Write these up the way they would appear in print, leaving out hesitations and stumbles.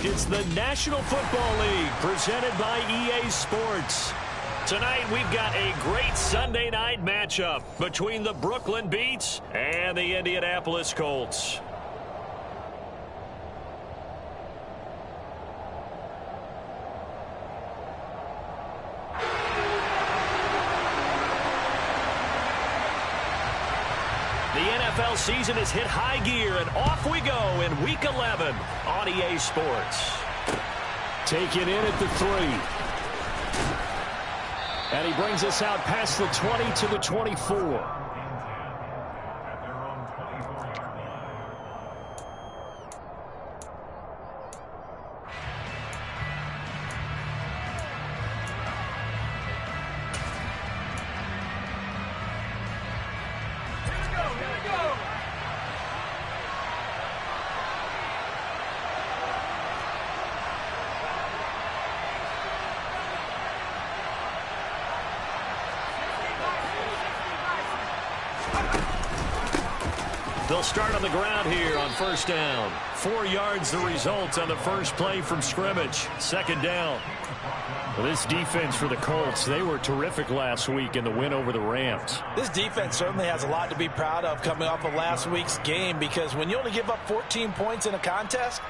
It's the National Football League presented by EA Sports. Tonight we've got a great Sunday night matchup between the Brooklyn Beats and the Indianapolis Colts. The NFL season has hit high gear, and off we go in Week 11 on EA Sports. Taken in at the 3. And he brings us out past the 20 to the 24. They'll start on the ground here on first down. 4 yards the result on the first play from scrimmage. Second down. Well, this defense for the Colts, they were terrific last week in the win over the Rams. This defense certainly has a lot to be proud of coming off of last week's game, because when you only give up 14 points in a contest,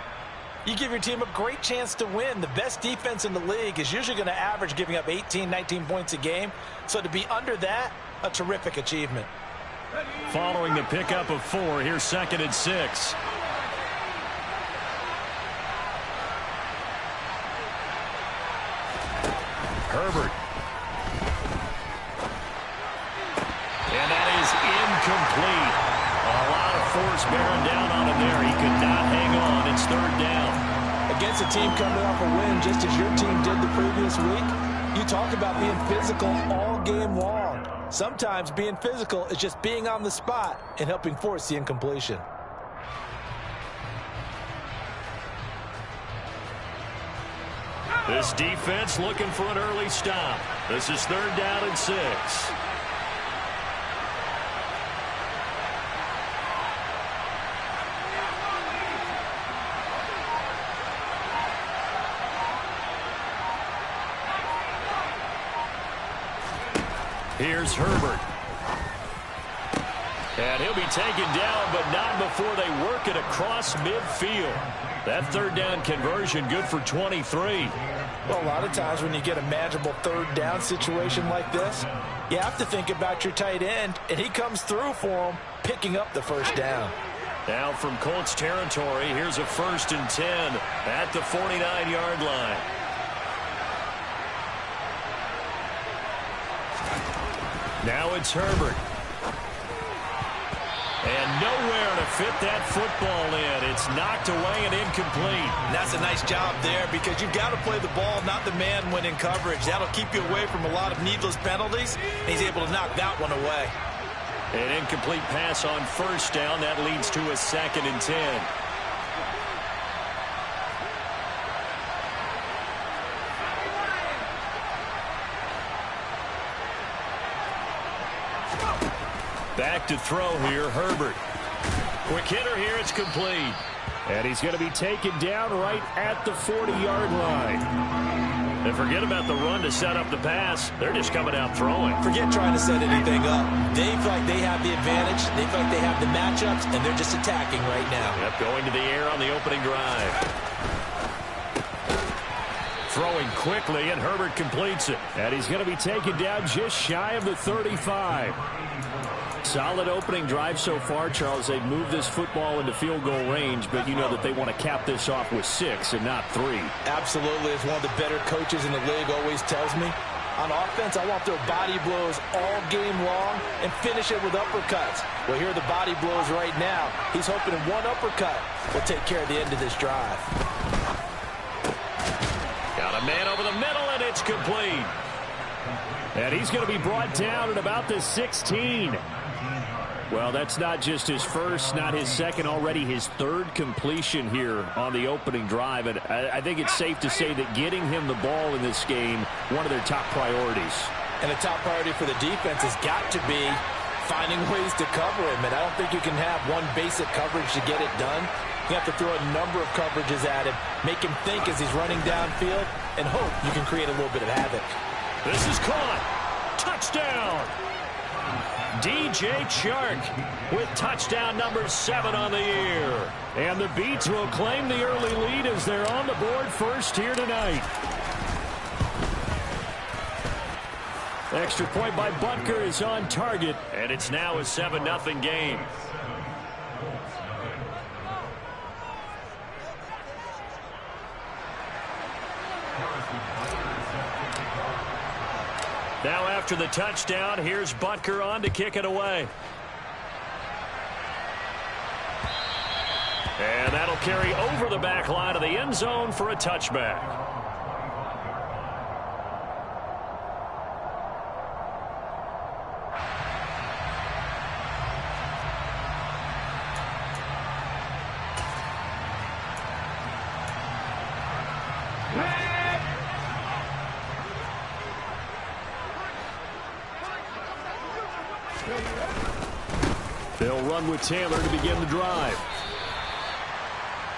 you give your team a great chance to win. The best defense in the league is usually going to average giving up 18, 19 points a game. So to be under that, a terrific achievement. Following the pickup of 4, here's 2nd and 6. Herbert. And that is incomplete. A lot of force bearing down on him there. He could not hang on. It's 3rd down. Against a team coming off a win just as your team did the previous week, you talk about being physical all game long. Sometimes being physical is just being on the spot and helping force the incompletion. This defense looking for an early stop. This is 3rd down and 6. Here's Herbert. And he'll be taken down, but not before they work it across midfield. That 3rd down conversion good for 23. Well, a lot of times when you get a manageable 3rd down situation like this, you have to think about your tight end, and he comes through for him, picking up the 1st down. Now from Colts territory, here's a 1st and 10 at the 49-yard line. Now it's Herbert. And nowhere to fit that football in. It's knocked away and incomplete. And that's a nice job there, because you've got to play the ball, not the man when in coverage. That'll keep you away from a lot of needless penalties, and he's able to knock that one away. An incomplete pass on 1st down. That leads to a 2nd and 10. Back to throw here, Herbert. Quick hitter here, it's complete. And he's going to be taken down right at the 40-yard line. And forget about the run to set up the pass. They're just coming out throwing. Forget trying to set anything up. They feel like they have the advantage. They feel like they have the matchups, and they're just attacking right now. Yep, going to the air on the opening drive. Throwing quickly, and Herbert completes it. And he's going to be taken down just shy of the 35. Solid opening drive so far, Charles. They've moved this football into field goal range, but you know that they want to cap this off with 6 and not 3. Absolutely. As one of the better coaches in the league always tells me, on offense, I want their body blows all game long and finish it with uppercuts. Well, here are the body blows right now. He's hoping one uppercut will take care of the end of this drive. Got a man over the middle, and it's complete. And he's going to be brought down at about the 16. Well, that's not just his first, not his second, already his third completion here on the opening drive. And I think it's safe to say that getting him the ball in this game, one of their top priorities. And the top priority for the defense has got to be finding ways to cover him. And I don't think you can have one basic coverage to get it done. You have to throw a number of coverages at him, make him think as he's running downfield, and hope you can create a little bit of havoc. This is caught. Touchdown. DJ Chark with touchdown number 7 on the year. And the Beats will claim the early lead as they're on the board first here tonight. Extra point by Butker is on target. And it's now a 7-0 game. Now after the touchdown, here's Butker on to kick it away. And that'll carry over the back line of the end zone for a touchback. They'll run with Taylor to begin the drive.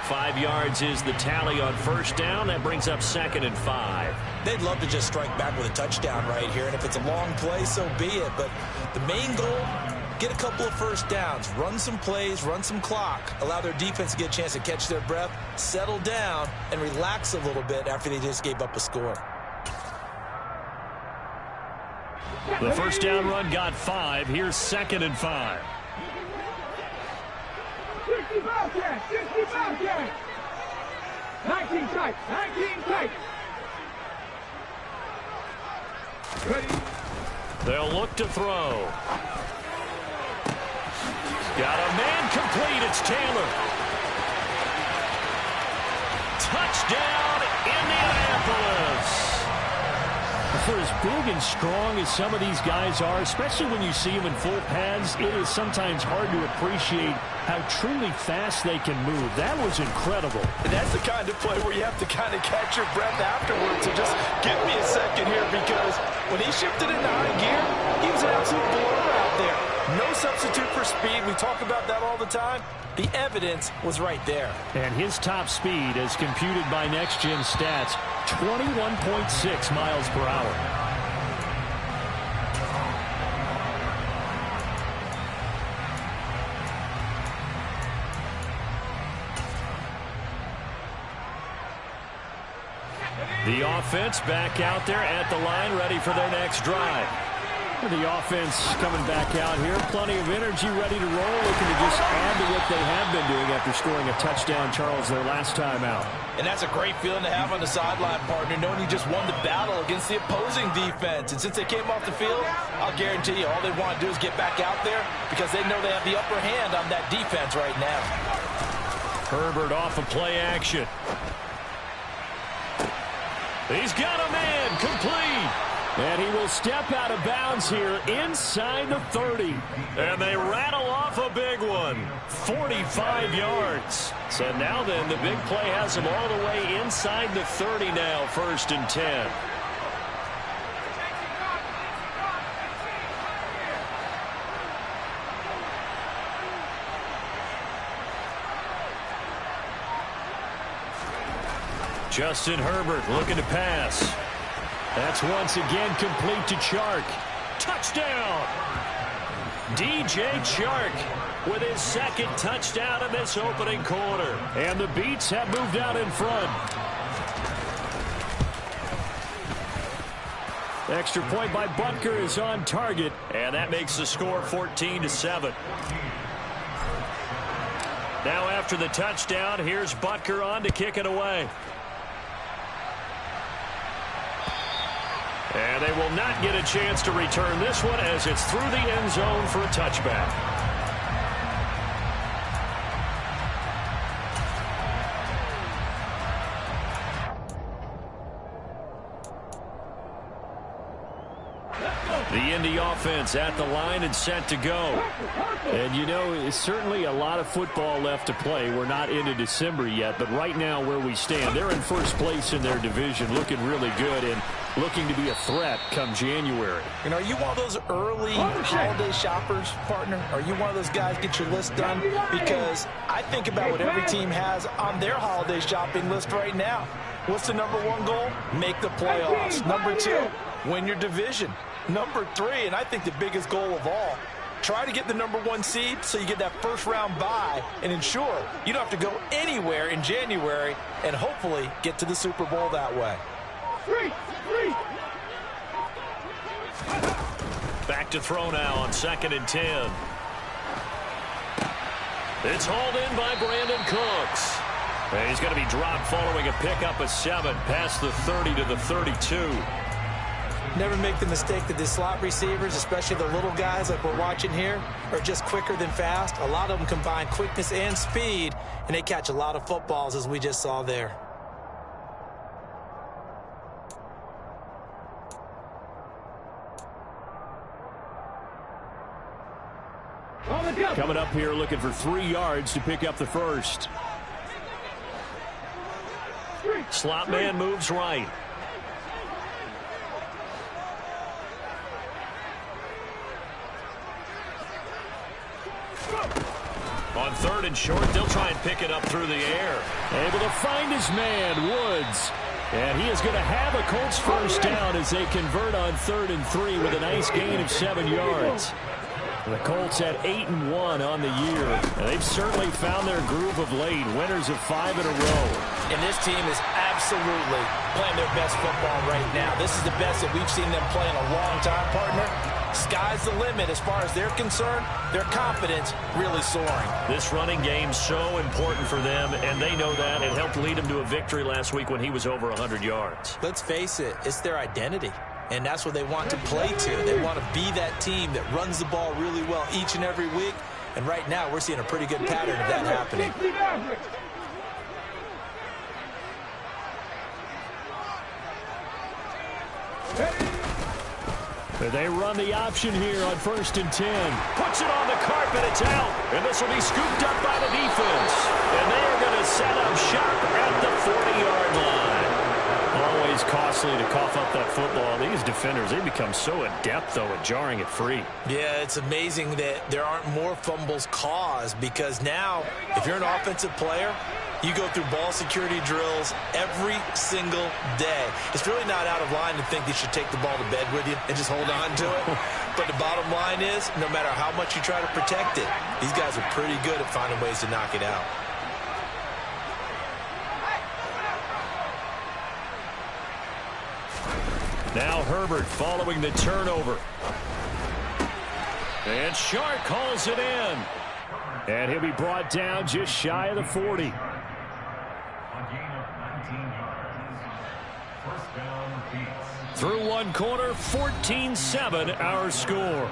5 yards is the tally on first down. That brings up 2nd and 5. They'd love to just strike back with a touchdown right here, and if it's a long play, so be it. But the main goal, get a couple of first downs, run some plays, run some clock, allow their defense to get a chance to catch their breath, settle down, and relax a little bit after they just gave up a score. The first down run got 5. Here's 2nd and 5. 65 catch, 65 catch. 19 tight, 19 tight. Ready. They'll look to throw. Got a man complete. It's Taylor. Touchdown, Indianapolis. For as big and strong as some of these guys are, especially when you see them in full pads, it is sometimes hard to appreciate how truly fast they can move. That was incredible. And that's the kind of play where you have to kind of catch your breath afterwards. So just give me a second here, because when he shifted into high gear, he was an absolute blower out there. No substitute for speed. We talk about that all the time. The evidence was right there. And his top speed, as computed by Next Gen Stats, 21.6 miles per hour. The offense back out there at the line, ready for their next drive. The offense coming back out here. Plenty of energy, ready to roll, looking to just add to what they have been doing after scoring a touchdown, Charles, their last time out. And that's a great feeling to have on the sideline, partner, knowing you just won the battle against the opposing defense. And since they came off the field, I'll guarantee you all they want to do is get back out there, because they know they have the upper hand on that defense right now. Herbert off of play action. He's got a man complete. And he will step out of bounds here inside the 30. And they rattle off a big one. 45 yards. So now then, the big play has him all the way inside the 30 now, 1st and 10. Justin Herbert looking to pass. That's once again complete to Chark. Touchdown! DJ Chark with his 2nd touchdown in this opening quarter. And the Beats have moved out in front. Extra point by Butker is on target. And that makes the score 14-7. Now after the touchdown, here's Butker on to kick it away. And they will not get a chance to return this one, as it's through the end zone for a touchback. The Indy offense at the line and set to go. And, you know, it's certainly a lot of football left to play. We're not into December yet, but right now where we stand, they're in first place in their division, looking really good and looking to be a threat come January. You know, are you one of those early holiday shoppers, partner? Are you one of those guys get your list done? Because I think about what every team has on their holiday shopping list right now. What's the number one goal? Make the playoffs. Number two, win your division. Number three, and I think the biggest goal of all, try to get the number one seed so you get that first round bye and ensure you don't have to go anywhere in January and hopefully get to the Super Bowl that way. Back to throw now on 2nd and 10. It's hauled in by Brandon Cooks. And he's going to be dropped following a pickup of 7 past the 30 to the 32. Never make the mistake that the slot receivers, especially the little guys like we're watching here, are just quicker than fast. A lot of them combine quickness and speed, and they catch a lot of footballs, as we just saw there. Coming up here looking for 3 yards to pick up the first. Slot man moves right. On 3rd and short, they'll try and pick it up through the air. Able to find his man, Woods. And he is going to have a Colts first down as they convert on 3rd and 3 with a nice gain of 7 yards. The Colts at 8-1 on the year. And they've certainly found their groove of late. Winners of 5 in a row. And this team is absolutely playing their best football right now. This is the best that we've seen them play in a long time, partner. Sky's the limit as far as they're concerned. Their confidence really soaring. This running game's so important for them, and they know that. It helped lead them to a victory last week when he was over 100 yards. Let's face it, it's their identity. And that's what they want to play to. They want to be that team that runs the ball really well each and every week. And right now, we're seeing a pretty good pattern of that happening. They run the option here on 1st and 10. Puts it on the carpet. It's out. And this will be scooped up by the defense. And they are going to set up shop at the 40-yard line. Always costly to cough up that football. These defenders, they become so adept, though, at jarring it free. Yeah, it's amazing that there aren't more fumbles caused because now, if you're an offensive player, you go through ball security drills every single day. It's really not out of line to think you should take the ball to bed with you and just hold on to it. But the bottom line is, no matter how much you try to protect it, these guys are pretty good at finding ways to knock it out. Now Herbert following the turnover. And Shark calls it in. And he'll be brought down just shy of the 40. Through one quarter, 14-7 our score.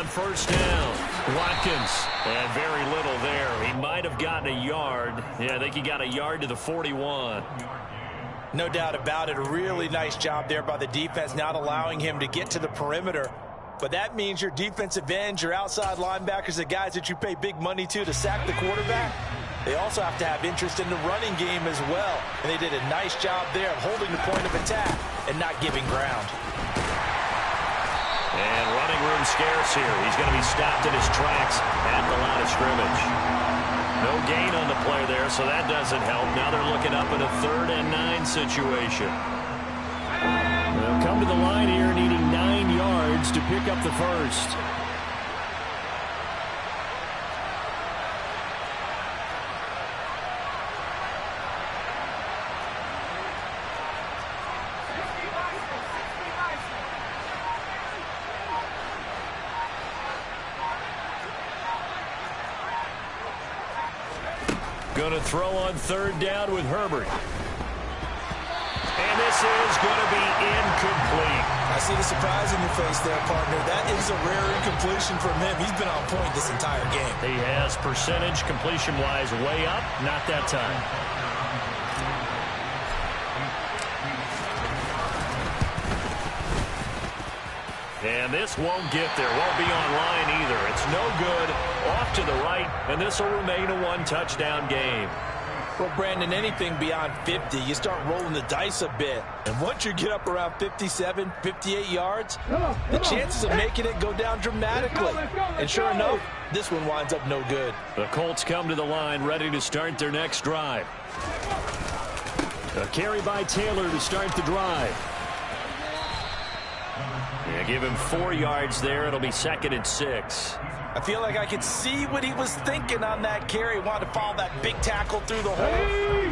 First down. Watkins. And very little there. He might have gotten a yard. Yeah, I think he got a yard to the 41. No doubt about it. A really nice job there by the defense, not allowing him to get to the perimeter. But that means your defensive ends, your outside linebackers, the guys that you pay big money to sack the quarterback, they also have to have interest in the running game as well. And they did a nice job there of holding the point of attack and not giving ground. And running room scarce here. He's going to be stopped in his tracks at the line of scrimmage. No gain on the play there, so that doesn't help. Now they're looking up in a 3rd and 9 situation. They'll come to the line here needing 9 yards to pick up the first. Going to throw on third down with Herbert. And this is going to be incomplete. I see the surprise in your face there, partner. That is a rare incompletion from him. He's been on point this entire game. He has percentage completion-wise way up. Not that time. And this won't get there. Won't be on line either. It's no good. Off to the right, and this will remain a one-touchdown game. Well, Brandon, anything beyond 50, you start rolling the dice a bit. And once you get up around 57, 58 yards, the chances of making it go down dramatically. And sure enough, this one winds up no good. The Colts come to the line ready to start their next drive. A carry by Taylor to start the drive. Yeah, give him 4 yards there. It'll be 2nd and 6. I feel like I could see what he was thinking on that carry. Wanted to follow that big tackle through the hole.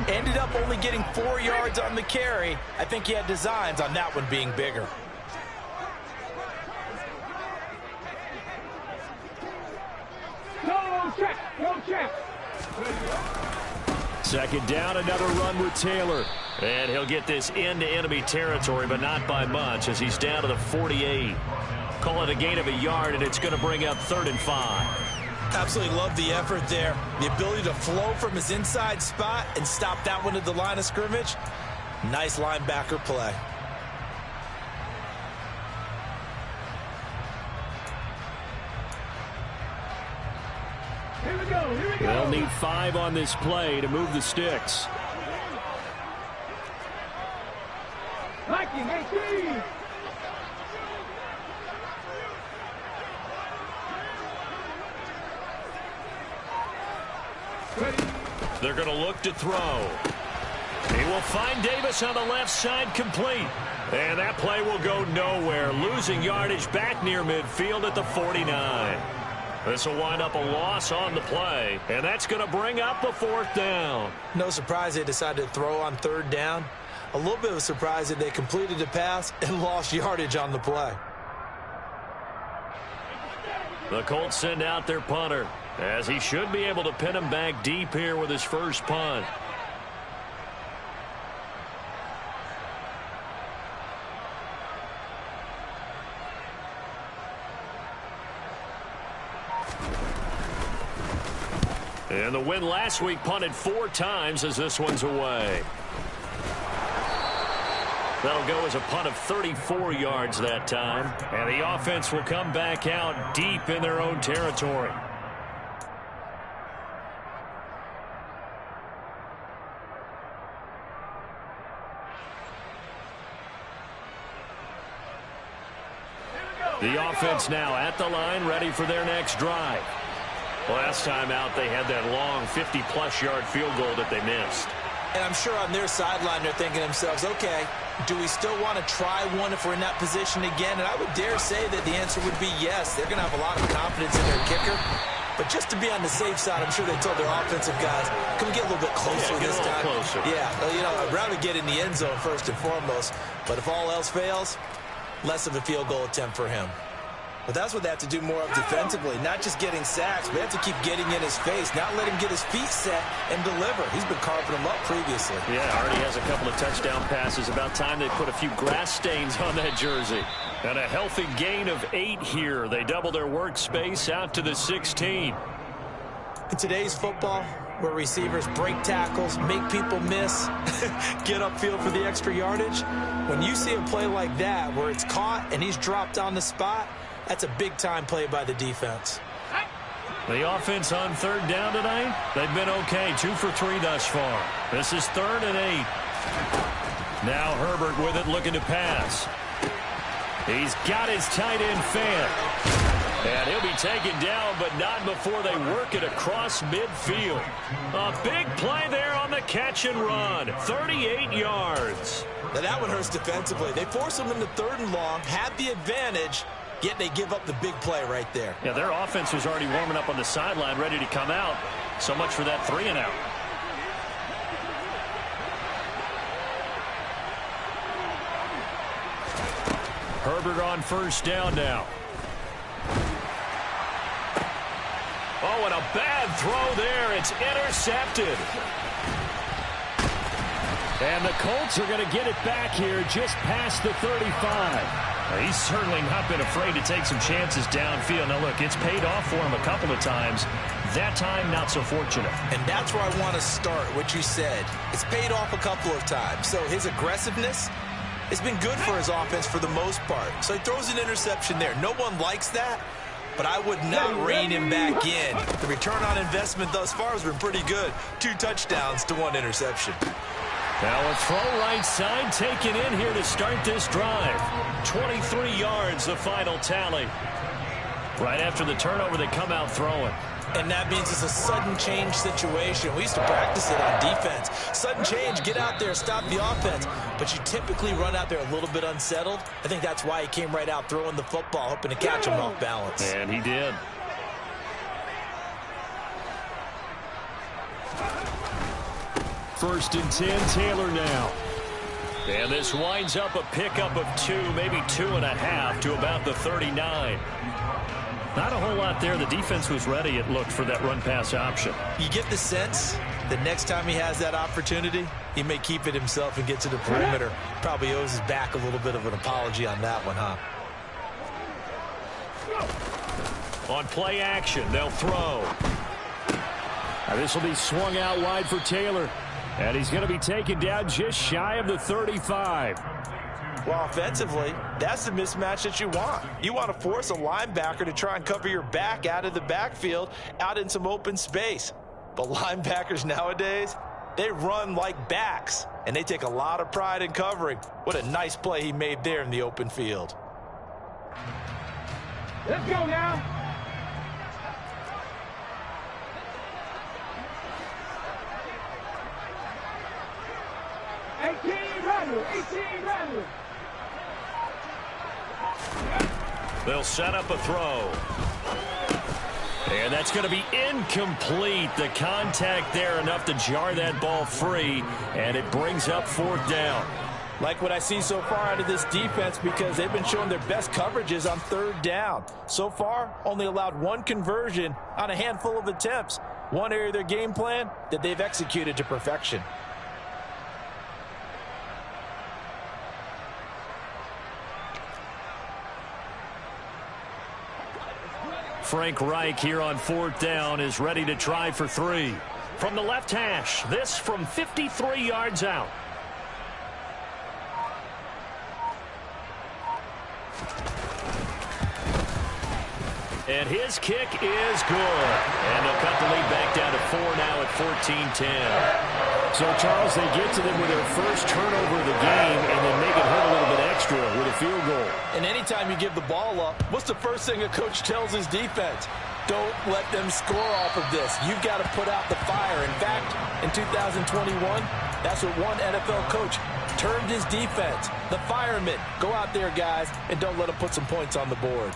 Ended up only getting 4 yards on the carry. I think he had designs on that one being bigger. Go check. Go check. 2nd down, another run with Taylor. And he'll get this into enemy territory, but not by much as he's down to the 48. Call it a gain of a yard, and it's going to bring up 3rd and 5. Absolutely love the effort there. The ability to flow from his inside spot and stop that one at the line of scrimmage. Nice linebacker play. Here we go. Here we go. They'll need 5 on this play to move the sticks. Liking 18. They're going to look to throw. He will find Davis on the left side, complete. And that play will go nowhere, losing yardage back near midfield at the 49. This will wind up a loss on the play, and that's going to bring up the 4th down. No surprise they decided to throw on 3rd down. A little bit of a surprise that they completed the pass and lost yardage on the play. The Colts send out their punter, as he should be able to pin him back deep here with his first punt. And the win last week punted 4 times as this one's away. That'll go as a punt of 34 yards that time. And the offense will come back out deep in their own territory. The offense now at the line, ready for their next drive. Last time out, they had that long 50-plus yard field goal that they missed. And I'm sure on their sideline they're thinking to themselves, okay, do we still want to try one if we're in that position again? And I would dare say that the answer would be yes. They're going to have a lot of confidence in their kicker. But just to be on the safe side, I'm sure they told their offensive guys, can we get a little bit closer this time? Closer. Yeah, well, you know, I'd rather get in the end zone first and foremost. But if all else fails, less of a field goal attempt for him. But that's what they have to do more of defensively, not just getting sacks. They have to keep getting in his face, not let him get his feet set and deliver. He's been carving them up previously. Yeah, already has a couple of touchdown passes. About time they put a few grass stains on that jersey. And a healthy gain of 8 here. They double their workspace out to the 16. In today's football, where receivers break tackles, make people miss, get upfield for the extra yardage, when you see a play like that where it's caught and he's dropped on the spot, that's a big-time play by the defense. The offense on 3rd down tonight, they've been okay. 2 for 3 thus far. This is 3rd and 8. Now Herbert with it, looking to pass. He's got his tight end fan. And he'll be taken down, but not before they work it across midfield. A big play there on the catch and run. 38 yards. Now that one hurts defensively. They force him into 3rd and long, have the advantage, yet they give up the big play right there. Yeah, their offense was already warming up on the sideline, ready to come out. So much for that 3 and out. Herbert on 1st down now. Oh, and a bad throw there. It's intercepted. And the Colts are going to get it back here just past the 35. He's certainly not been afraid to take some chances downfield. Now, look, it's paid off for him a couple of times. That time, not so fortunate. And that's where I want to start, what you said. It's paid off a couple of times. So his aggressiveness has been good for his offense for the most part. So he throws an interception there. No one likes that, but I would not rein him back in. The return on investment thus far has been pretty good. 2 touchdowns to 1 interception. Now a throw right side taken in here to start this drive. 23 yards, the final tally. Right after the turnover, they come out throwing. And that means it's a sudden change situation. We used to practice it on defense. Sudden change, get out there, stop the offense. But you typically run out there a little bit unsettled. I think that's why he came right out throwing the football, hoping to catch him off balance. And he did. First and 10, Taylor now. And this winds up a pickup of 2, maybe 2.5 to about the 39. Not a whole lot there. The defense was ready, it looked, for that run-pass option. You get the sense that next time he has that opportunity, he may keep it himself and get to the perimeter. Probably owes his back a little bit of an apology on that one, huh? On play action, they'll throw. Now this will be swung out wide for Taylor. And he's going to be taken down just shy of the 35. Well, offensively, that's the mismatch that you want. You want to force a linebacker to try and cover your back out of the backfield, out in some open space. But linebackers nowadays, they run like backs, and they take a lot of pride in covering. What a nice play he made there in the open field. Let's go now. They'll set up a throw. And that's going to be incomplete. The contact there enough to jar that ball free, and it brings up 4th down. Like what I see so far out of this defense, because they've been showing their best coverages on 3rd down. So far, only allowed 1 conversion on a handful of attempts. One area of their game plan that they've executed to perfection. Frank Reich here on 4th down is ready to try for 3. From the left hash, this from 53 yards out. And his kick is good. And they'll cut the lead back down to 4 now at 14-10. So, Charles, they get to them with their first turnover of the game and then make it hurt a little bit extra with a field goal. And anytime you give the ball up, what's the first thing a coach tells his defense? Don't let them score off of this. You've got to put out the fire. In fact, in 2021, that's what one NFL coach termed his defense. The firemen. Go out there, guys, and don't let them put some points on the board.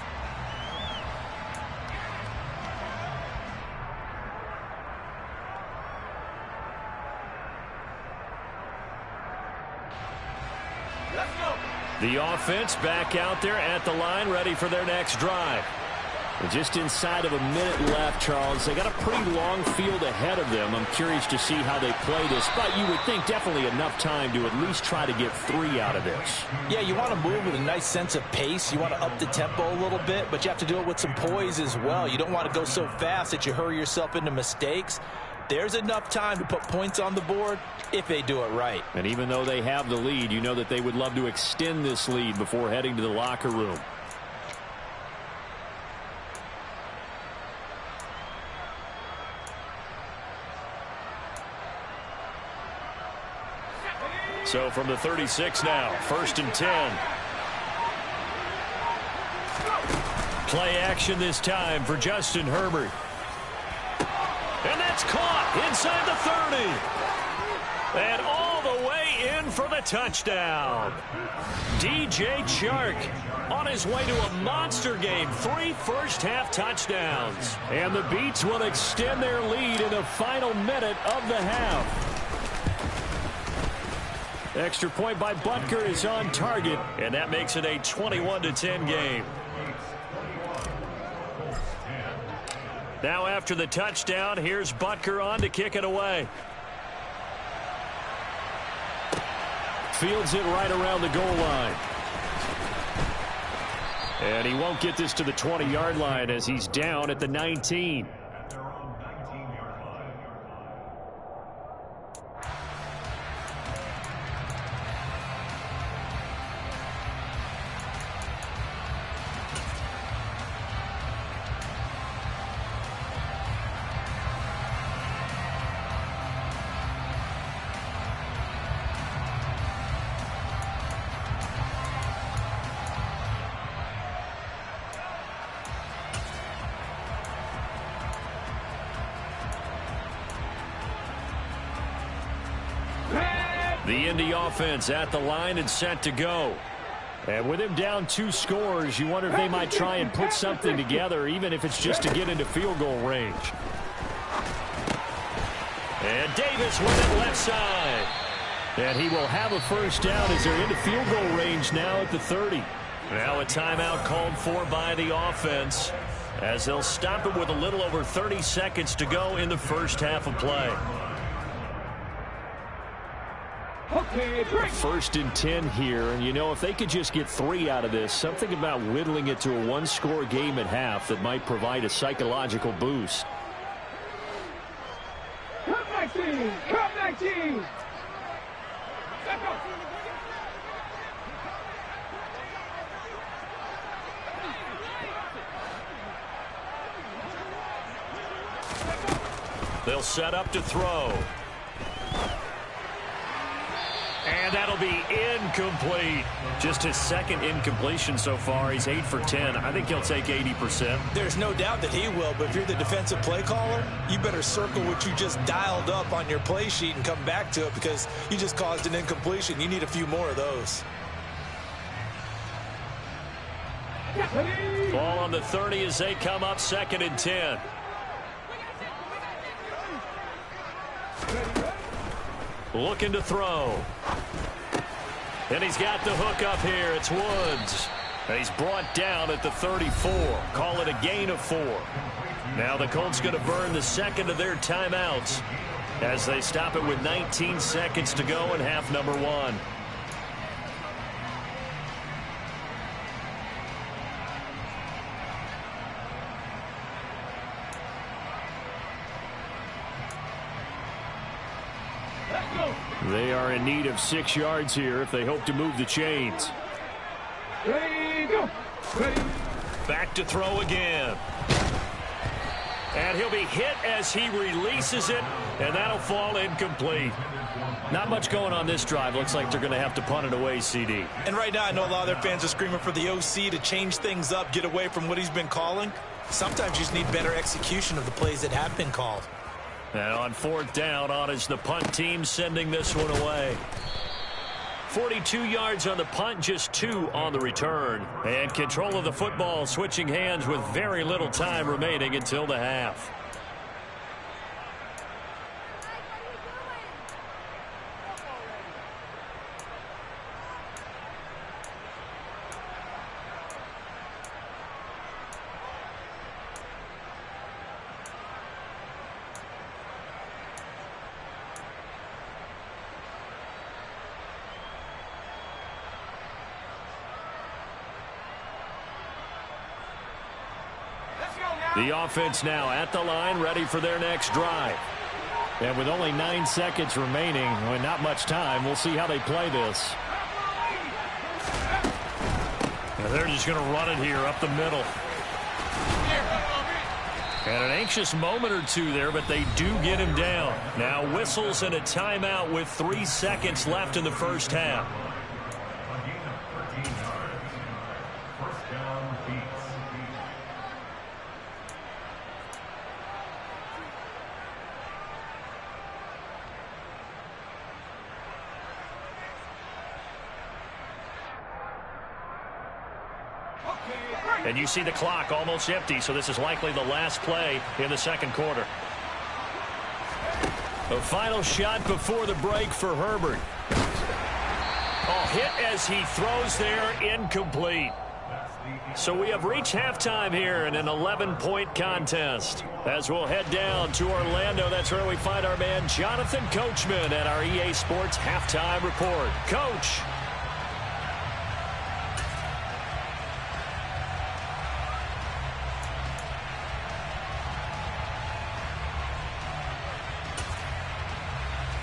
The offense back out there at the line, ready for their next drive. And just inside of a minute left, Charles. They got a pretty long field ahead of them. I'm curious to see how they play this, but you would think definitely enough time to at least try to get 3 out of this. Yeah, you want to move with a nice sense of pace. You want to up the tempo a little bit, but you have to do it with some poise as well. You don't want to go so fast that you hurry yourself into mistakes. There's enough time to put points on the board if they do it right. And even though they have the lead, you know that they would love to extend this lead before heading to the locker room. So from the 36 now, 1st and 10. Play action this time for Justin Herbert. And that's caught inside the 30. And all the way in for the touchdown. DJ Chark on his way to a monster game. 3 first-half touchdowns. And the Beats will extend their lead in the final minute of the half. Extra point by Butker is on target, and that makes it a 21-10 game. Now after the touchdown, here's Butker on to kick it away. Fields it right around the goal line. And he won't get this to the 20-yard line as he's down at the 19. The Indy offense at the line and set to go. And with him down 2 scores, you wonder if they might try and put something together, even if it's just to get into field goal range. And Davis with it left side. And he will have a first down as they're into field goal range now at the 30. Now a timeout called for by the offense as they'll stop it with a little over 30 seconds to go in the first half of play. First and 10 here, and you know, if they could just get 3 out of this, something about whittling it to a 1-score game at half that might provide a psychological boost. Come 19! Come 19! Let's go! They'll set up to throw. And that'll be incomplete. Just his second incompletion so far. He's 8 for 10. I think he'll take 80%. There's no doubt that he will, but if you're the defensive play caller, you better circle what you just dialed up on your play sheet and come back to it because you just caused an incompletion. You need a few more of those. Ball on the 30 as they come up 2nd and 10. Looking to throw. And he's got the hook up here. It's Woods. And he's brought down at the 34. Call it a gain of 4. Now the Colts going to burn the second of their timeouts as they stop it with 19 seconds to go in half number 1. They are in need of 6 yards here if they hope to move the chains. Ready, go! Ready. Back to throw again. And he'll be hit as he releases it, and that'll fall incomplete. Not much going on this drive. Looks like they're going to have to punt it away, CD. And right now I know a lot of their fans are screaming for the OC to change things up, get away from what he's been calling. Sometimes you just need better execution of the plays that have been called. And on 4th down, on is the punt team sending this one away. 42 yards on the punt, just 2 on the return. And control of the football switching hands with very little time remaining until the half. The offense now at the line, ready for their next drive. And with only 9 seconds remaining, and not much time, we'll see how they play this. And they're just going to run it here up the middle. And an anxious moment or two there, but they do get him down. Now whistles and a timeout with 3 seconds left in the first half. And you see the clock almost empty, so this is likely the last play in the second quarter. A final shot before the break for Herbert. Oh, hit as he throws there, incomplete. So we have reached halftime here in an 11-point contest. As we'll head down to Orlando, that's where we find our man Jonathan Coachman at our EA Sports Halftime Report. Coach.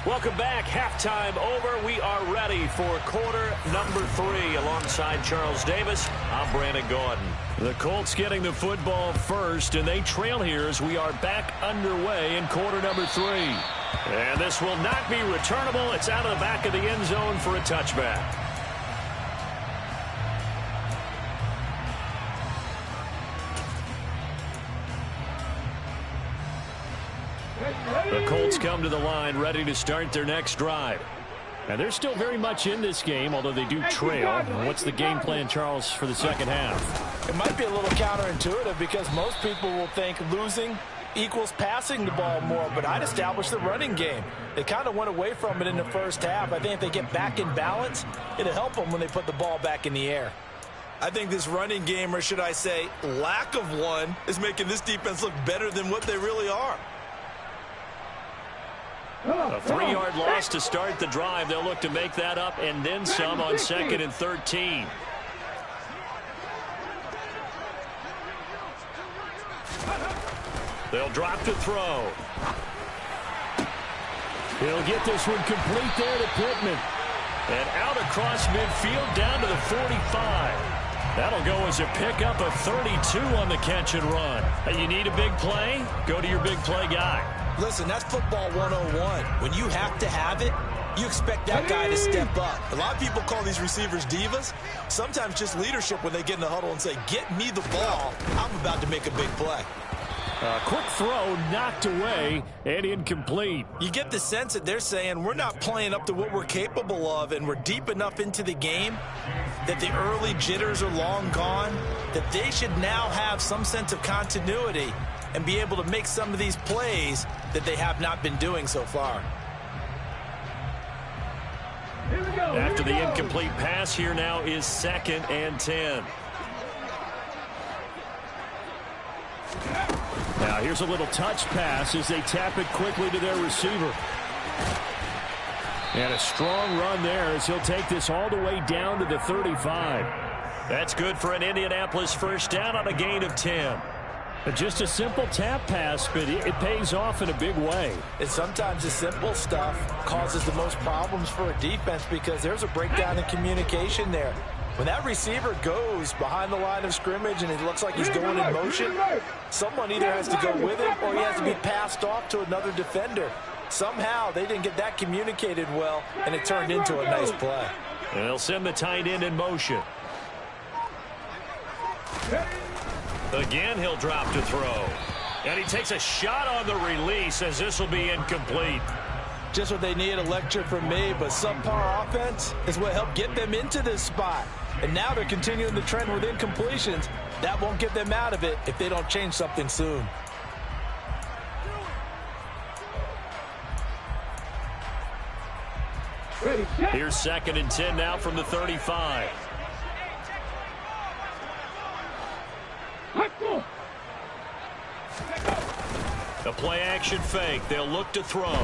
Welcome back. Halftime over. We are ready for quarter number 3. Alongside Charles Davis, I'm Brandon Gaudin. The Colts getting the football first, and they trail here as we are back underway in quarter number 3. And this will not be returnable. It's out of the back of the end zone for a touchback. The Colts come to the line ready to start their next drive. And they're still very much in this game, although they do trail. What's the game plan, Charles, for the second half? It might be a little counterintuitive because most people will think losing equals passing the ball more, but I'd establish the running game. They kind of went away from it in the first half. I think if they get back in balance, it'll help them when they put the ball back in the air. I think this running game, or should I say lack of one, is making this defense look better than what they really are. A 3-yard loss to start the drive. They'll look to make that up and then some on 2nd and 13. They'll drop to throw. He'll get this one complete there to Pittman. And out across midfield down to the 45. That'll go as a pickup of 32 on the catch and run. Hey, you need a big play? Go to your big play guy. Listen, that's football 101. When you have to have it, you expect that guy to step up. A lot of people call these receivers divas. Sometimes just leadership when they get in the huddle and say, get me the ball. I'm about to make a big play. Quick throw knocked away and incomplete. You get the sense that they're saying we're not playing up to what we're capable of, and we're deep enough into the game that the early jitters are long gone, that they should now have some sense of continuity and be able to make some of these plays that they have not been doing so far. After the incomplete pass, here now is 2nd and 10. Now here's a little touch pass as they tap it quickly to their receiver. And a strong run there as he'll take this all the way down to the 35. That's good for an Indianapolis first down on a gain of 10. But just a simple tap pass, but it pays off in a big way. And sometimes the simple stuff causes the most problems for a defense because there's a breakdown in communication there. When that receiver goes behind the line of scrimmage and it looks like he's going in motion, someone either has to go with him or he has to be passed off to another defender. Somehow they didn't get that communicated well, and it turned into a nice play. And they'll send the tight end in motion. Again, he'll drop to throw. And he takes a shot on the release as this will be incomplete. Just what they need, a lecture from me, but subpar offense is what helped get them into this spot. And now they're continuing the trend with incompletions. That won't get them out of it if they don't change something soon. Here's 2nd and 10 now from the 35. The play action fake. They'll look to throw.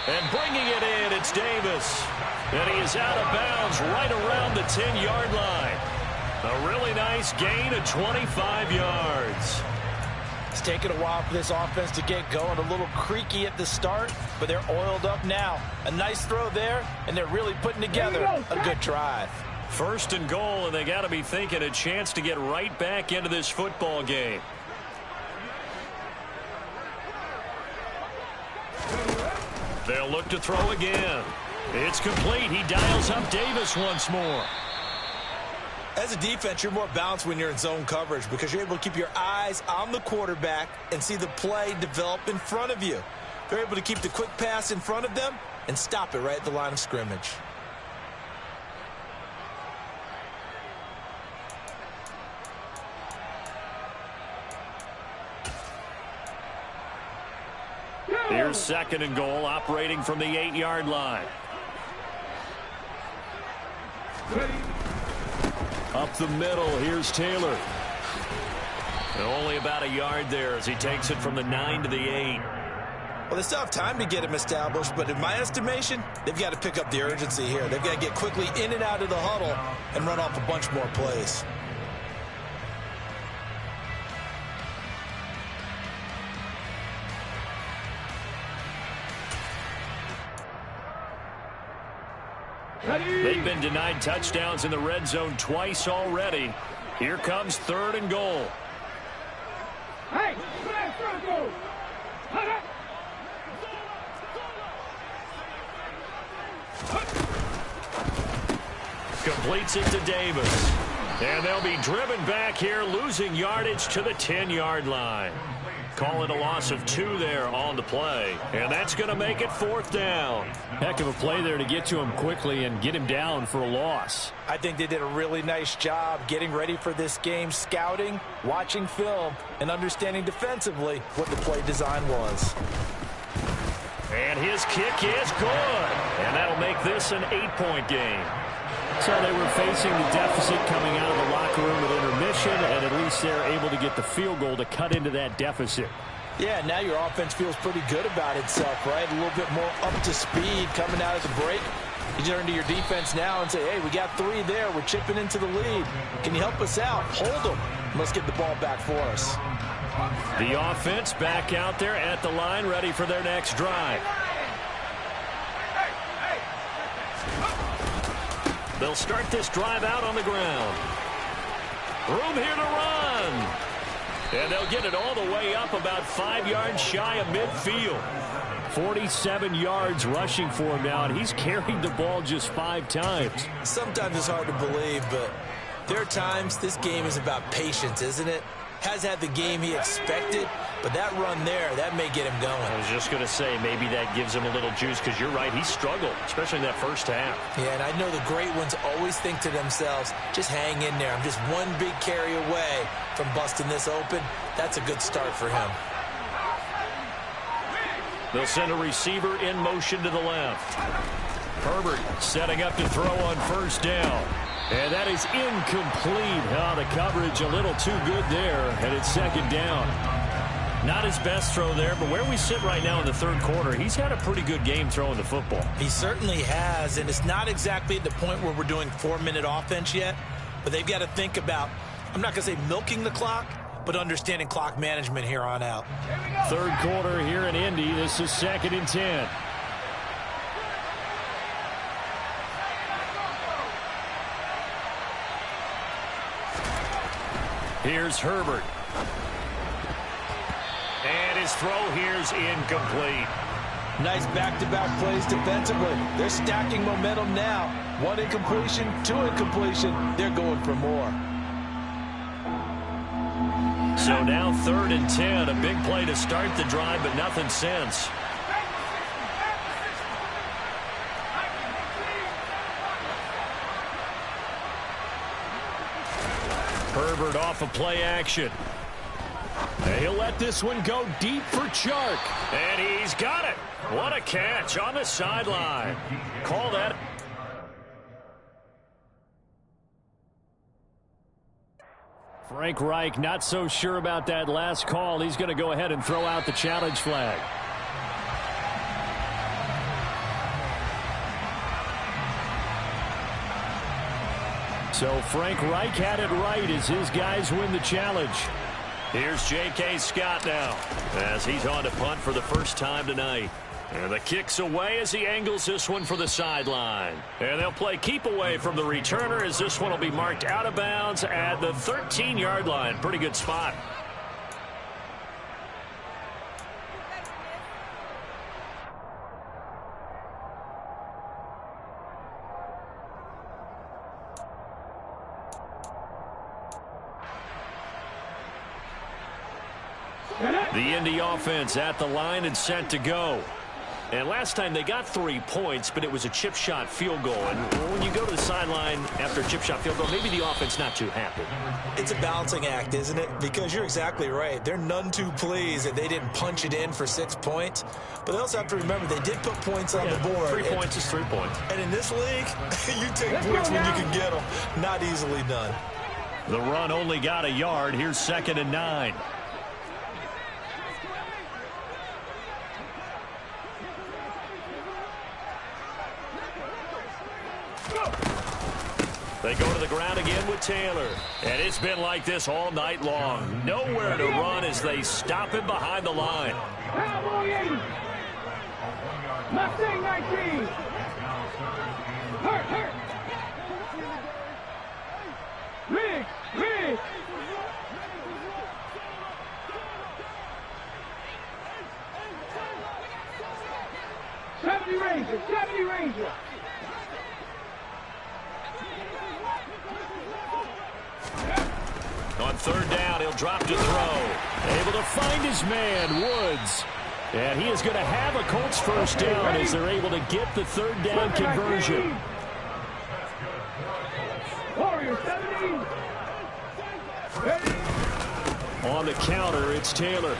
And bringing it in, it's Davis. And he is out of bounds right around the 10-yard line. A really nice gain of 25 yards. It's taken a while for this offense to get going. A little creaky at the start, but they're oiled up now. A nice throw there, and they're really putting together a good drive. 1st and goal, and they got to be thinking a chance to get right back into this football game. They'll look to throw again. It's complete. He dials up Davis once more. As a defense, you're more balanced when you're in zone coverage because you're able to keep your eyes on the quarterback and see the play develop in front of you. They're able to keep the quick pass in front of them and stop it right at the line of scrimmage. Here's 2nd and goal, operating from the 8-yard line. Up the middle, here's Taylor. Only about a yard there as he takes it from the 9 to the 8. Well, they still have time to get him established, but in my estimation, they've got to pick up the urgency here. They've got to get quickly in and out of the huddle and run off a bunch more plays. They've been denied touchdowns in the red zone twice already. Here comes 3rd and goal. Hey, go. Completes it to Davis. And they'll be driven back here, losing yardage to the 10-yard line. Call it a loss of 2 there on the play. And that's going to make it 4th down. Heck of a play there to get to him quickly and get him down for a loss. I think they did a really nice job getting ready for this game, scouting, watching film, and understanding defensively what the play design was. And his kick is good. And that'll make this an 8-point game. So they were facing the deficit coming out of the locker room at intermission, and at least they're able to get the field goal to cut into that deficit. Yeah, now your offense feels pretty good about itself, right? A little bit more up to speed coming out of the break. You turn to your defense now and say, hey, we got 3 there. We're chipping into the lead. Can you help us out? Hold them. Let's get the ball back for us. The offense back out there at the line, ready for their next drive. They'll start this drive out on the ground. Room here to run. And they'll get it all the way up about 5 yards shy of midfield. 47 yards rushing for him now, and he's carried the ball just 5 times. Sometimes it's hard to believe, but there are times this game is about patience, isn't it? Has had the game he expected, but that run there, that may get him going. I was just going to say, maybe that gives him a little juice, because you're right, he struggled, especially in that first half. Yeah, and I know the great ones always think to themselves, just hang in there. I'm just one big carry away from busting this open. That's a good start for him. They'll send a receiver in motion to the left. Herbert setting up to throw on 1st down. And that is incomplete. The coverage a little too good there, and it's 2nd down. Not his best throw there, but where we sit right now in the 3rd quarter, he's had a pretty good game throwing the football. He certainly has, and it's not exactly at the point where we're doing 4-minute offense yet, but they've got to think about, I'm not going to say milking the clock, but understanding clock management here on out. 3rd quarter here in Indy. This is 2nd and 10. Here's Herbert. And his throw here's incomplete. Nice back-to-back plays defensively. They're stacking momentum now. 1 incompletion, 2 incompletion. They're going for more. So now 3rd and 10. A big play to start the drive, but nothing since. Herbert off of play action. And he'll let this one go deep for Chark. And he's got it. What a catch on the sideline. Call that. Frank Reich not so sure about that last call. He's going to go ahead and throw out the challenge flag. So Frank Reich had it right as his guys win the challenge. Here's J.K. Scott now as he's on to punt for the first time tonight. And the kick's away as he angles this one for the sideline. And they'll play keep away from the returner as this one will be marked out of bounds at the 13-yard line. Pretty good spot. The Indy offense at the line and set to go. And last time they got 3 points, but it was a chip shot field goal. And when you go to the sideline after a chip shot field goal, maybe the offense not too happy. It's a balancing act, isn't it? Because you're exactly right. They're none too pleased that they didn't punch it in for 6 points. But they also have to remember they did put points on the board. 3 points is 3 points. And in this league, you take points when you can get them. Not easily done. The run only got a yard. Here's 2nd and 9. They go to the ground again with Taylor. And it's been like this all night long. Nowhere to run as they stop him behind the line. Cowboy 80. Mustang 19. Hurt. Riggs. 70 Ranger. On 3rd down, he'll drop to throw. Able to find his man, Woods. And he is going to have a Colts first down as they're able to get the 3rd down conversion. Warrior 17. On the counter, it's Taylor.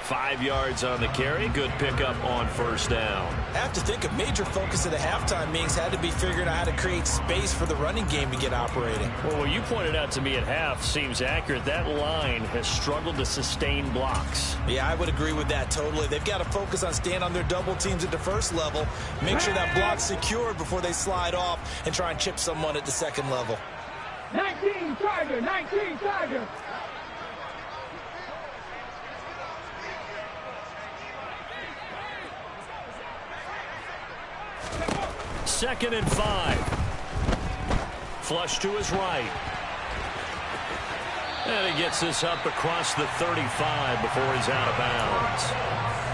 5 yards on the carry. Good pickup on 1st down. I have to think a major focus of the halftime meetings had to be figuring out how to create space for the running game to get operating. Well, what you pointed out to me at half seems accurate. That line has struggled to sustain blocks. Yeah, I would agree with that totally. They've got to focus on staying on their double teams at the first level, make sure that block's secured before they slide off and try and chip someone at the second level. 19 Tiger. 2nd and 5. Flush to his right. And he gets this up across the 35 before he's out of bounds.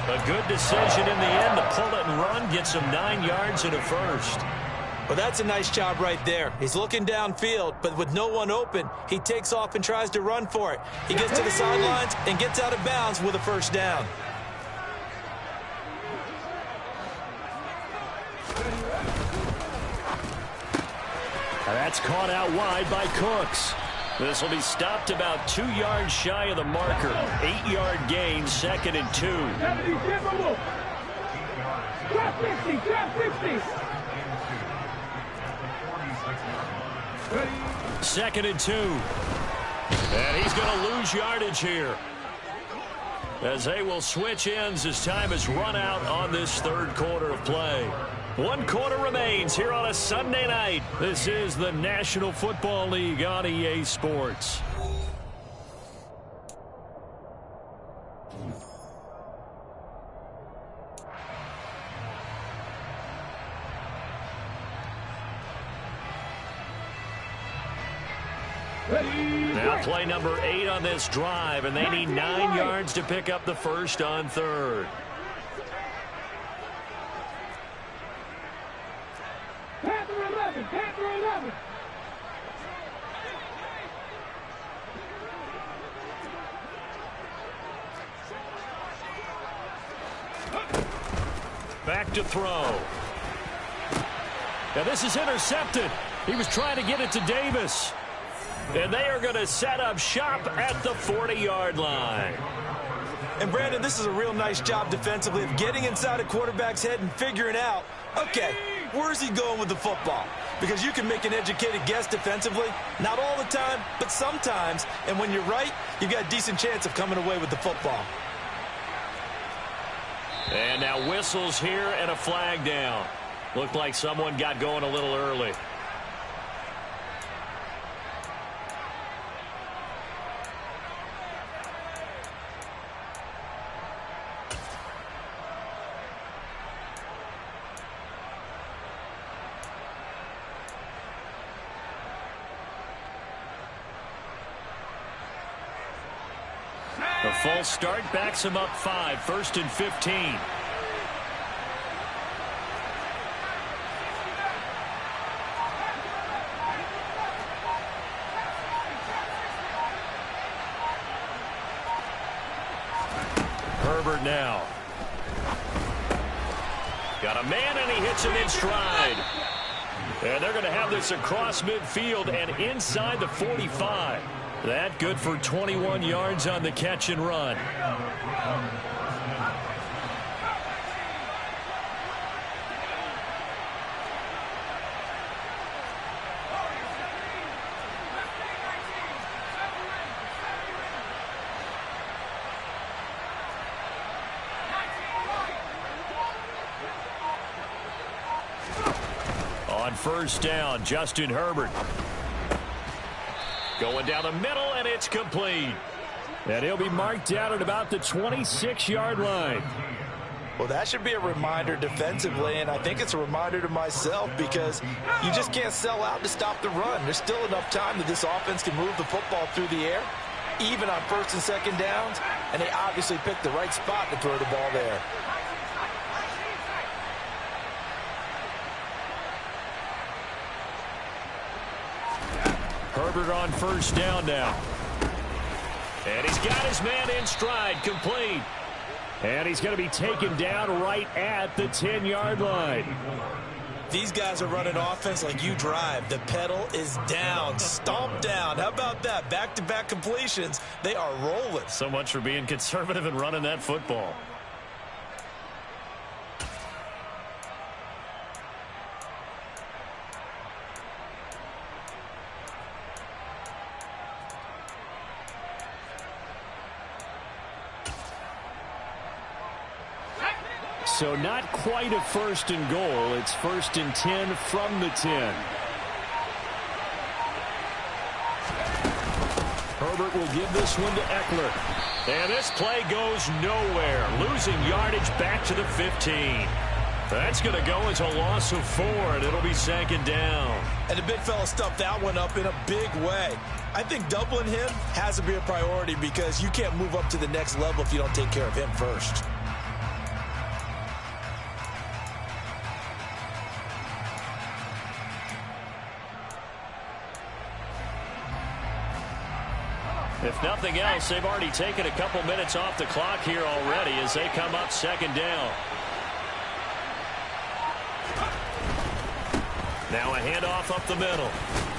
A good decision in the end to pull it and run. Gets him 9 yards and a first. Well, that's a nice job right there. He's looking downfield, but with no one open, he takes off and tries to run for it. He gets to the sidelines and gets out of bounds with a first down. That's caught out wide by Cooks. This will be stopped about 2 yards shy of the marker. 8-yard gain, 2nd and 2. 70 Timberwolf. Drop 50. 2nd and 2. And he's going to lose yardage here, as they will switch ends as time has run out on this 3rd quarter of play. 1 quarter remains here on a Sunday night. This is the National Football League on EA Sports. Now play number 8 on this drive, and they need 9 yards to pick up the first on 3rd. Panther 11. Back to throw. Now this is intercepted. He was trying to get it to Davis. And they are going to set up shop at the 40-yard line. And, Brandon, this is a real nice job defensively of getting inside a quarterback's head and figuring out, okay, where's he going with the football? Because you can make an educated guess defensively, not all the time, but sometimes. And when you're right, you've got a decent chance of coming away with the football. And now whistles here and a flag down. Looked like someone got going a little early. The false start backs him up 5, 1st and 15. Herbert now. Got a man, and he hits him in stride. And they're going to have this across midfield and inside the 45. That good for 21 yards on the catch and run. On first down, Justin Herbert. Going down the middle, and it's complete. And he'll be marked down at about the 26-yard line. Well, that should be a reminder defensively, and I think it's a reminder to myself because you just can't sell out to stop the run. There's still enough time that this offense can move the football through the air, even on first and second downs, and they obviously picked the right spot to throw the ball there. Herbert on first down now. And he's got his man in stride, complete. And he's going to be taken down right at the 10-yard line. These guys are running offense like you drive. The pedal is down, stomp down. How about that? Back-to-back completions. They are rolling. So much for being conservative and running that football. So not quite a first and goal. It's first and 10 from the 10. Herbert will give this one to Eckler. And this play goes nowhere. Losing yardage back to the 15. That's going to go as a loss of 4, and it'll be second down. And the big fella stuffed that one up in a big way. I think doubling him has to be a priority because you can't move up to the next level if you don't take care of him first. If nothing else, they've already taken a couple minutes off the clock here already as they come up second down. Now a handoff up the middle.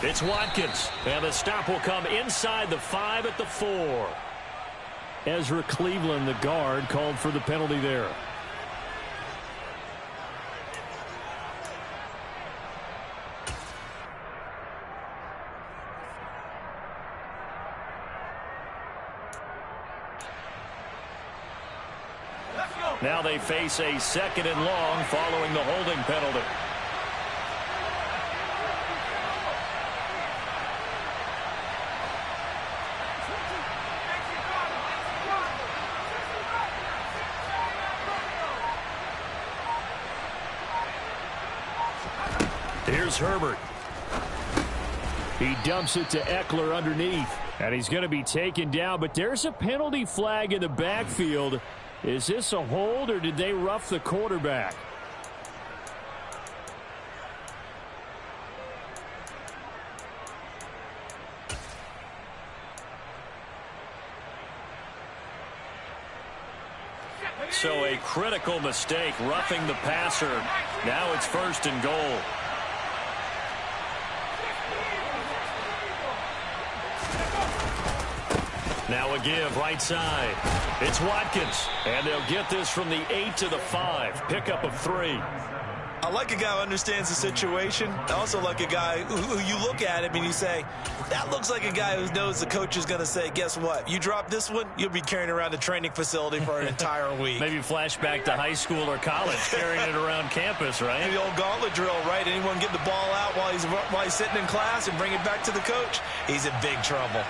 It's Watkins. And the stop will come inside the 5 at the 4. Ezra Cleveland, the guard, called for the penalty there. Now they face a second and long following the holding penalty. Here's Herbert. He dumps it to Eckler underneath. And he's going to be taken down, but there's a penalty flag in the backfield. Is this a hold, or did they rough the quarterback? So a critical mistake, roughing the passer. Now it's first and goal. Now a give right side. It's Watkins. And they'll get this from the 8 to the 5. Pickup of 3. I like a guy who understands the situation. I also like a guy who you look at him and you say, that looks like a guy who knows the coach is going to say, guess what? You drop this one, you'll be carrying around the training facility for an entire week. Maybe flashback to high school or college, carrying it around campus, right? The old gauntlet drill, right? Anyone get the ball out while he's sitting in class and bring it back to the coach? He's in big trouble.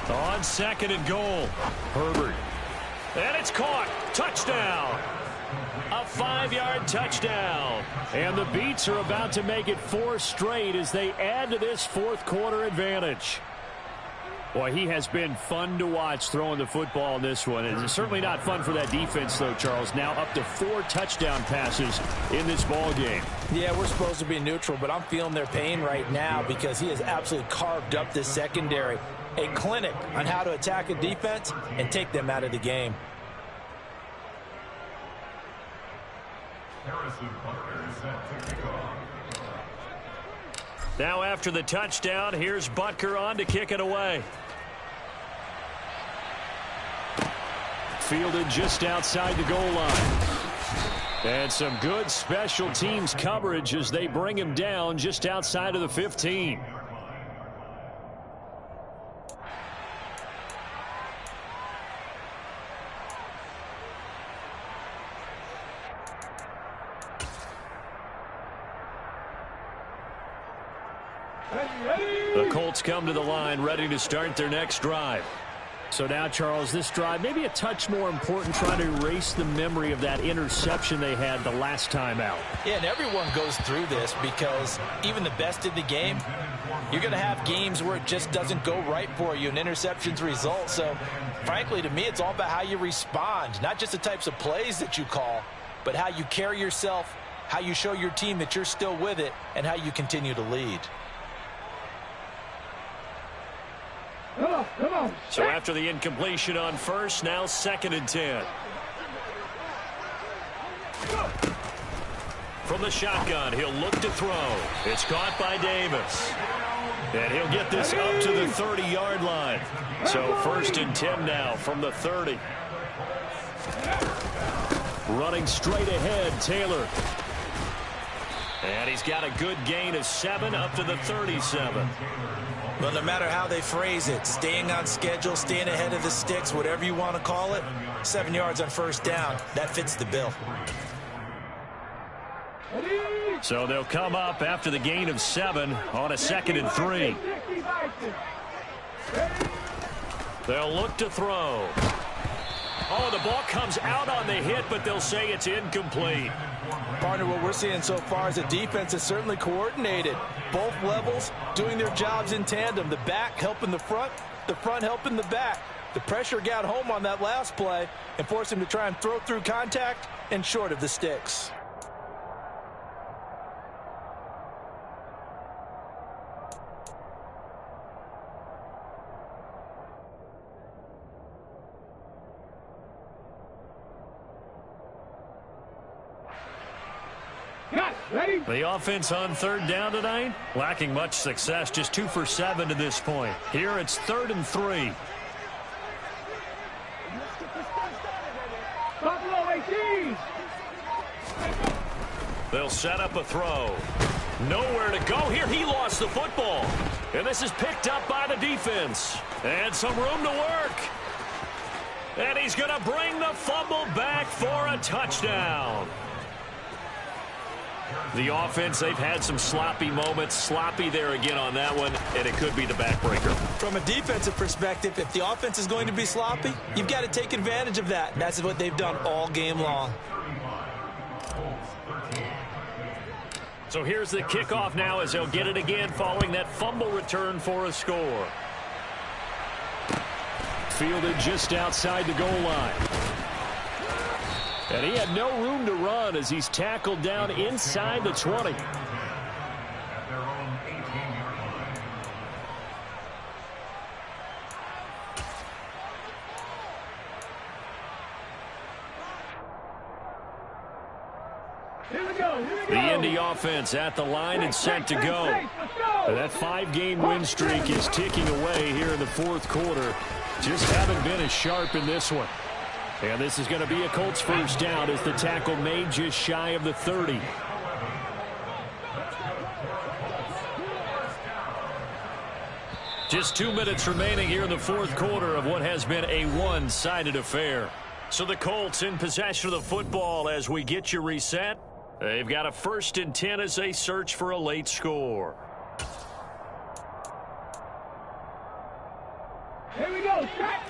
On second and goal, Herbert. And it's caught. Touchdown. A 5-yard touchdown. And the Beats are about to make it 4 straight as they add to this fourth quarter advantage. Boy, he has been fun to watch throwing the football in this one. It's certainly not fun for that defense, though, Charles. Now up to 4 touchdown passes in this ball game. Yeah, we're supposed to be neutral, but I'm feeling their pain right now because he has absolutely carved up this secondary. A clinic on how to attack a defense and take them out of the game. Now after the touchdown, here's Butker on to kick it away. Fielded just outside the goal line. And some good special teams coverage as they bring him down just outside of the 15. The Colts come to the line ready to start their next drive. So now, Charles, this drive maybe a touch more important, trying to erase the memory of that interception they had the last time out. Yeah, and everyone goes through this because even the best in the game, you're going to have games where it just doesn't go right for you and interceptions result. So, frankly, to me, it's all about how you respond, not just the types of plays that you call, but how you carry yourself, how you show your team that you're still with it, and how you continue to lead. Come on. So after the incompletion on first, now 2nd and 10. From the shotgun, he'll look to throw. It's caught by Davis. And he'll get this up to the 30-yard line. So 1st and 10 now from the 30. Running straight ahead, Taylor. And he's got a good gain of 7 up to the 37. Well, no matter how they phrase it, staying on schedule, staying ahead of the sticks, whatever you want to call it, 7 yards on 1st down, that fits the bill. So they'll come up after the gain of 7 on a 2nd and 3. They'll look to throw. Oh, the ball comes out on the hit, but they'll say it's incomplete. Partner, what we're seeing so far is the defense is certainly coordinated. Both levels doing their jobs in tandem. The back helping the front helping the back. The pressure got home on that last play and forced him to try and throw through contact and short of the sticks. The offense on 3rd down tonight, lacking much success, just 2 for 7 to this point. Here it's 3rd and 3. They'll set up a throw. Nowhere to go here. He lost the football. And this is picked up by the defense. And some room to work. And he's going to bring the fumble back for a touchdown. The offense, they've had some sloppy moments. Sloppy there again on that one, and it could be the backbreaker. From a defensive perspective, if the offense is going to be sloppy, you've got to take advantage of that. And that's what they've done all game long. So here's the kickoff now as they'll get it again following that fumble return for a score. Fielded just outside the goal line. And he had no room to run as he's tackled down inside the 20. The Indy offense at the line and set to go. That 5-game win streak is ticking away here in the 4th quarter. Just haven't been as sharp in this one. And this is going to be a Colts 1st down as the tackle made just shy of the 30. Just 2 minutes remaining here in the 4th quarter of what has been a one-sided affair. So the Colts in possession of the football as we get you reset. They've got a 1st and 10 as they search for a late score. Here we go, strike.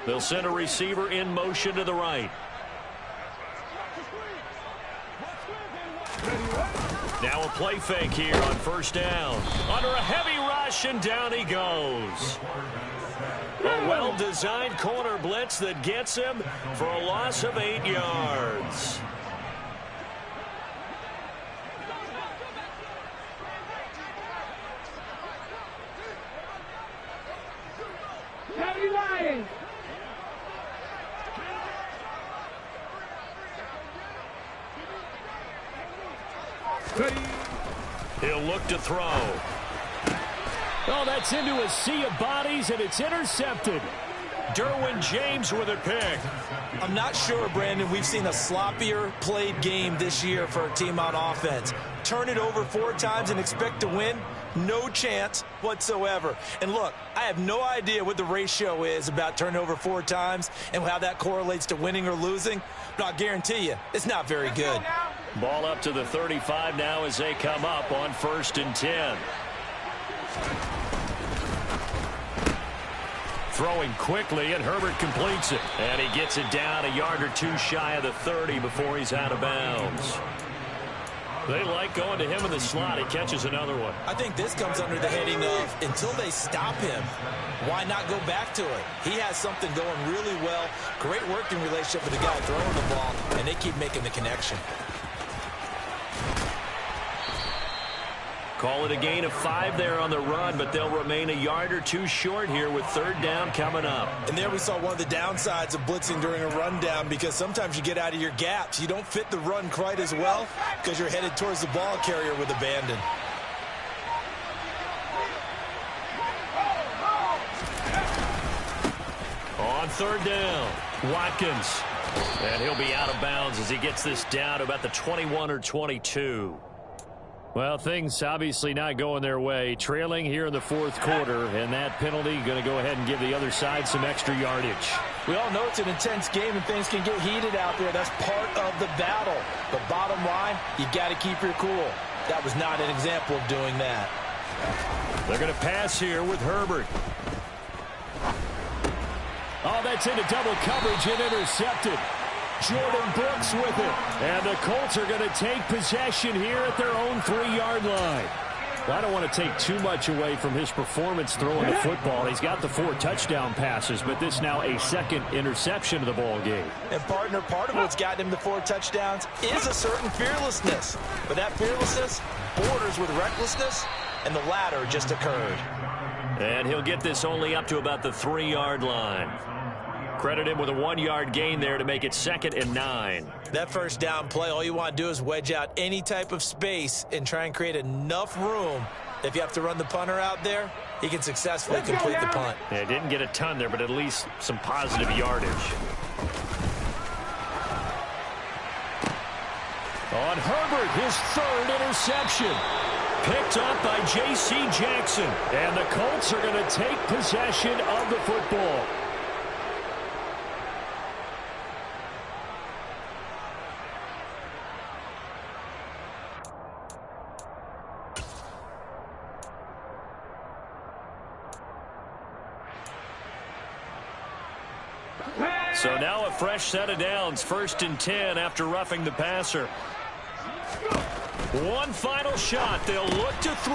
They'll send a receiver in motion to the right. Now a play fake here on first down. Under a heavy rush, and down he goes. A well-designed corner blitz that gets him for a loss of 8 yards. Heavy Lions. He'll look to throw. Oh, that's into a sea of bodies, and it's intercepted. Derwin James with a pick. I'm not sure, Brandon, we've seen a sloppier played game this year for a team on offense. Turn it over 4 times and expect to win? No chance whatsoever. And look, I have no idea what the ratio is about turning over 4 times and how that correlates to winning or losing, but I'll guarantee you, it's not very good. Ball up to the 35 now as they come up on 1st and 10. Throwing quickly, and Herbert completes it. And he gets it down a yard or 2 shy of the 30 before he's out of bounds. They like going to him in the slot. He catches another one. I think this comes under the heading of, until they stop him, why not go back to it? He has something going really well. Great working relationship with the guy throwing the ball, and they keep making the connection. Call it a gain of 5 there on the run, but they'll remain a yard or 2 short here with 3rd down coming up. And there we saw one of the downsides of blitzing during a rundown, because sometimes you get out of your gaps. You don't fit the run quite as well because you're headed towards the ball carrier with abandon. On 3rd down, Watkins. And he'll be out of bounds as he gets this down to about the 21 or 22. Well, things obviously not going their way. Trailing here in the 4th quarter, and that penalty going to go ahead and give the other side some extra yardage. We all know it's an intense game and things can get heated out there. That's part of the battle. But bottom line, you got to keep your cool. That was not an example of doing that. They're going to pass here with Herbert. Oh, that's into double coverage and intercepted. Jordan Brooks with it. And the Colts are going to take possession here at their own 3-yard line. Well, I don't want to take too much away from his performance throwing the football. He's got the 4 touchdown passes, but this now a 2nd interception of the ball game. And partner, part of what's gotten him the 4 touchdowns is a certain fearlessness. But that fearlessness borders with recklessness, and the latter just occurred. And he'll get this only up to about the 3-yard line. Credit him with a 1-yard gain there to make it 2nd and 9. That first down play, all you want to do is wedge out any type of space and try and create enough room. If you have to run the punter out there, he can successfully complete the punt. Yeah, didn't get a ton there, but at least some positive yardage. On Herbert, his 3rd interception. Picked up by J.C. Jackson. And the Colts are going to take possession of the football. So now a fresh set of downs, 1st and 10 after roughing the passer. One final shot. They'll look to throw.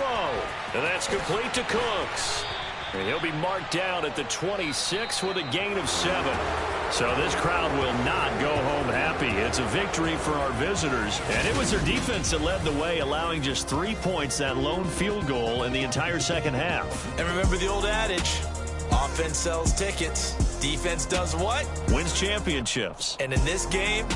And that's complete to Cooks. And he'll be marked down at the 26 with a gain of 7. So this crowd will not go home happy. It's a victory for our visitors. And it was their defense that led the way, allowing just 3 points, that lone field goal in the entire 2nd half. And remember the old adage, offense sells tickets. Defense does what? Wins championships. And in this game,